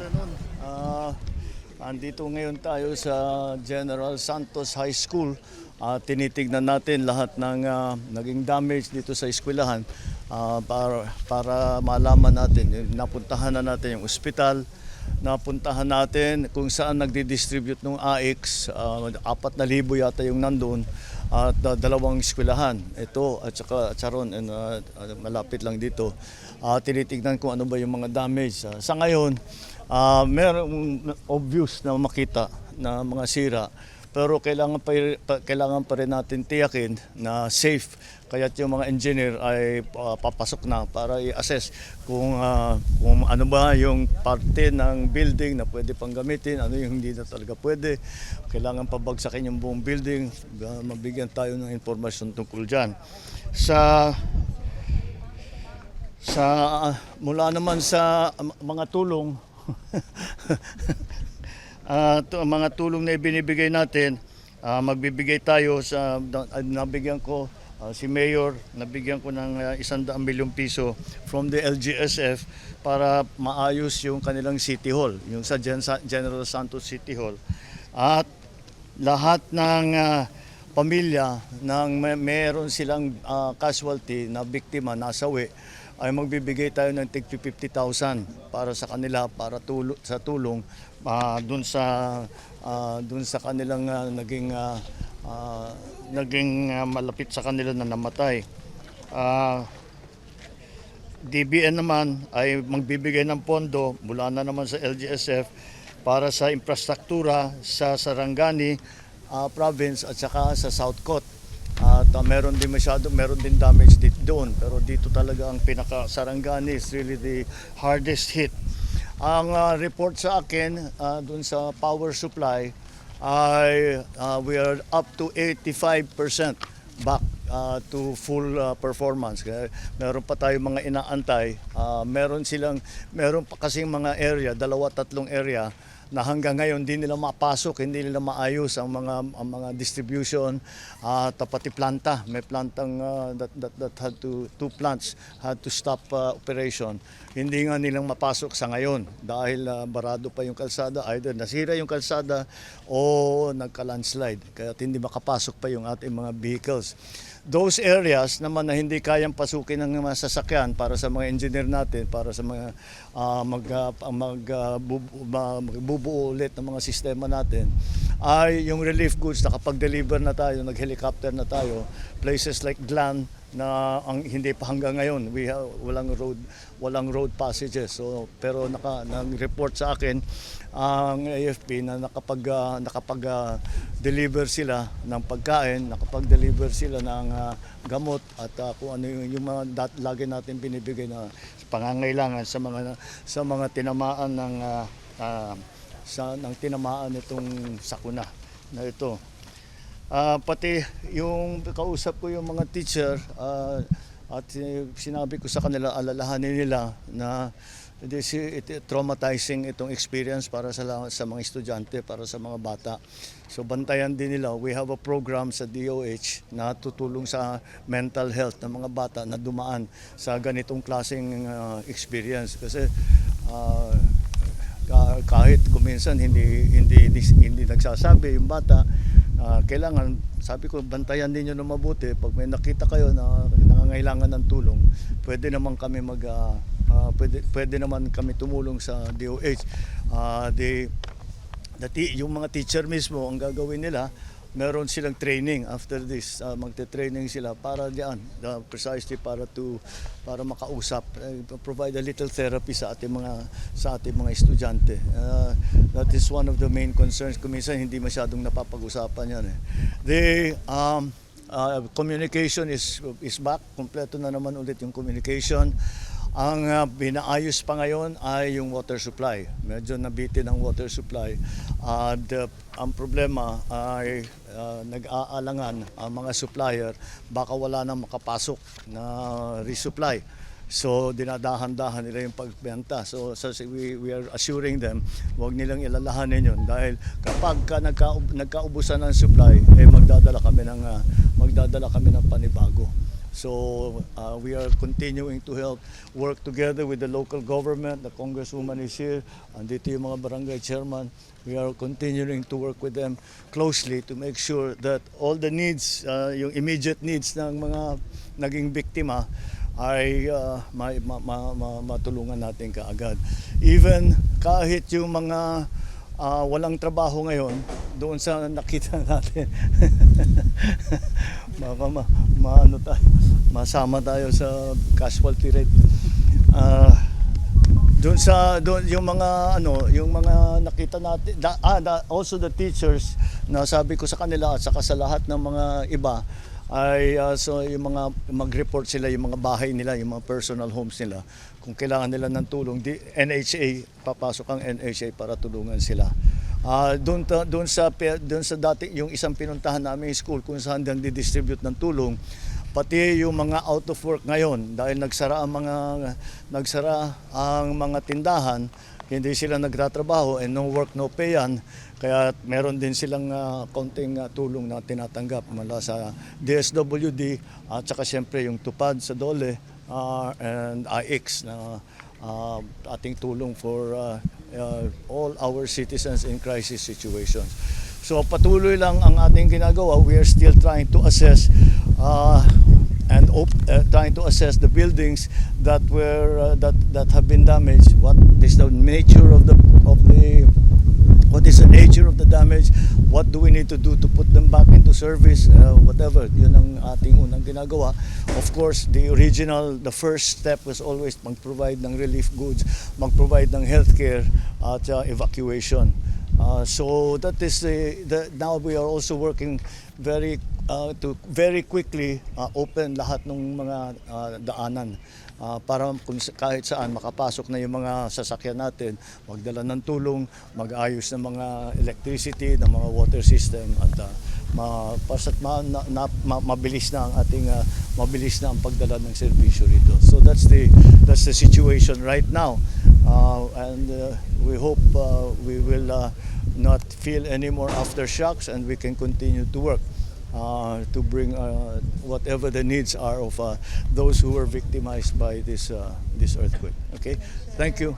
afternoon. Andito ngayon tayo sa General Santos High School. Tinitignan natin lahat ng naging damage dito sa eskwelahan para malaman natin. Napuntahan na natin yung ospital, napuntahan natin kung saan nagdi-distribute ng AX, 4,000 yata yung nandun, at dalawang eskwelahan. Ito at saka Charon, malapit lang dito. Tinitignan kung ano ba yung mga damage. Sa ngayon, merong obvious na makita na mga sira, pero kailangan pa rin natin tiyakin na safe. Kaya't yung mga engineer ay papasok na para i-assess kung ano ba yung parte ng building na pwede pang gamitin, ano yung hindi na talaga pwede. Kailangan pabagsakin yung buong building, mabigyan tayo ng informasyon tungkol dyan. Mula naman sa mga tulong, mga tulong na ibinibigay natin, magbibigay tayo sa nabigyan ko si Mayor, nabigyan ko ng 100 milyong piso from the LGSF para maayos yung kanilang City Hall, yung sa General Santos City Hall. At lahat ng pamilya nang meron silang casualty na biktima, nasawi, ay magbibigay tayo ng tig 50,000 para sa kanila, para sa tulong dun sa kanilang naging malapit sa kanila na namatay. DBN naman ay magbibigay ng pondo mula na naman sa LGSF para sa infrastruktura sa Sarangani province at saka sa South Cot. At meron din damage doon, pero dito talaga ang pinaka-Sarangani is really the hardest hit. Ang report sa akin doon sa power supply ay we are up to 85% back to full performance. Kaya meron pa tayong mga inaantay. Meron pa kasing mga area, 2-3 area na hanggang ngayon hindi nila mapasok, hindi nila maayos ang mga distribution at pati planta. May plantang that had to, 2 plants had to stop operation. Hindi nga nilang mapasok sa ngayon dahil barado pa yung kalsada, either nasira yung kalsada o nagka-landslide, kaya hindi makapasok pa yung ating mga vehicles. Those areas naman na hindi kayang pasukin ng mga sasakyan para sa mga engineer natin, para sa mga magbubuo ulit ng mga sistema natin, ay yung relief goods. Nakapag-deliver na tayo, nag-helicopter na tayo, places like Glan na hindi pa hanggang ngayon walang road passages. So pero nang-report sa akin ang AFP na nakapag-deliver sila ng pagkain, nakapag-deliver sila ng gamot at kung ano yung mga lagi natin binibigay na pangangailangan sa mga tinamaan ng tinamaan nitong sakuna na ito. Pati yung kausap ko yung mga teacher at sinabi ko sa kanila, alalahanin nila na traumatizing itong experience para sa mga estudyante, para sa mga bata. So bantayan din nila. We have a program sa DOH na tutulong sa mental health ng mga bata na dumaan sa ganitong klaseng experience. Kasi kahit kuminsan hindi nagsasabi yung bata, kailangan, sabi ko, bantayan ninyo na mabuti. Pag may nakita kayo na nangangailangan ng tulong, pwede naman kami pwede naman kami tumulong sa DOH. Yung mga teacher mismo, ang gagawin nila, meron silang training after this. Magte-training sila para diyan, precisely para makausap, provide a little therapy sa ating mga estudyante. That is one of the main concerns. Kuminsan hindi masyadong napapag-usapan yan. The communication is back. Kompleto na naman ulit yung communication. Ang binaayos pa ngayon ay yung water supply. Medyo nabitin ang water supply. Ang problema ay nag-aalangan ang mga supplier, baka wala nang makapasok na resupply. So dinadahan-dahan nila yung pagbenta. So we are assuring them, huwag nilang ilalahanin yun dahil kapag nagkaubusan ng supply, magdadala kami ng panibago. So we are continuing to help work together with the local government. The Congresswoman is here. Andito yung mga barangay chairman. We are continuing to work with them closely to make sure that all the needs, yung immediate needs ng mga naging biktima ay matulungan natin kaagad. Even kahit yung mga walang trabaho ngayon, doon sa nakita natin, baka masama tayo sa casualty rate. Doon yung mga nakita natin, also the teachers na sabi ko sa kanila at saka sa lahat ng mga iba ay so yung mga mag-report sila yung mga bahay nila, yung mga personal homes nila. Kung kailangan nila ng tulong, NHA, papasok ang NHA para tulungan sila. Doon sa dati yung isang pinuntahan namin school kung saan di-distribute ng tulong, pati yung mga out of work ngayon dahil nagsara ang mga tindahan, hindi sila nagtatrabaho and no work no pay yan. Kaya meron din silang konting tulong na tinatanggap mula sa DSWD at saka siyempre yung tupad sa DOLE and IX na ating tulong for all our citizens in crisis situations. So patuloy lang ang ating ginagawa. We are still trying to assess trying to assess the buildings that have been damaged. What is the nature of the damage? What do we need to do to put them back into service? Whatever, yun ang ating unang ginagawa. Of course, the first step was always mag-provide ng relief goods, mag-provide ng healthcare at evacuation. So that is now we are also working to very quickly open lahat ng mga daanan para kahit saan makapasok na yung mga sasakyan natin, magdala ng tulong, mag-ayos ng mga electricity, ng mga water system at mabilis na ang pagdala ng serbisyo rito. So that's the situation right now. And we hope we will not feel any more aftershocks and we can continue to work to bring whatever the needs are of those who were victimized by this earthquake. Okay, thank you.